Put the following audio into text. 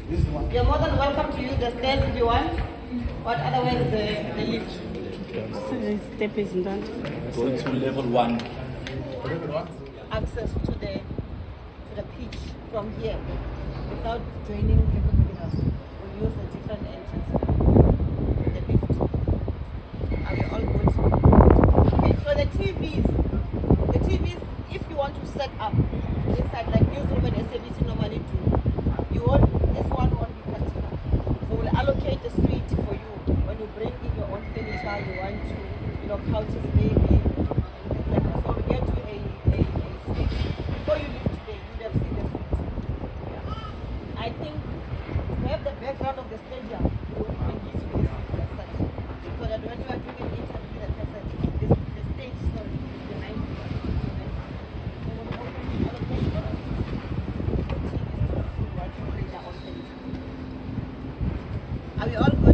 You're more than welcome to use the stairs if you want, but otherwise the lift. Step is done. Go to level 1. Access to the pitch from here without joining everybody else. We'll use a different entrance. The lift. Are we all good? Okay, so the TVs, if you want to set up inside like newsroom and SABC normally do, this one won't be practical. So we'll allocate a suite for you when you bring in your own furniture, you want to, couches maybe, and things like that. So we get you a suite. Before you leave today, you would have seen the suite. Yeah. I think to have the background of the stadium, we can give you this suite as such. So that when you are doing an interview, that person, the stage is not the 90. So we'll allocate all of these TVs to what you bring their own furniture. Are we all good?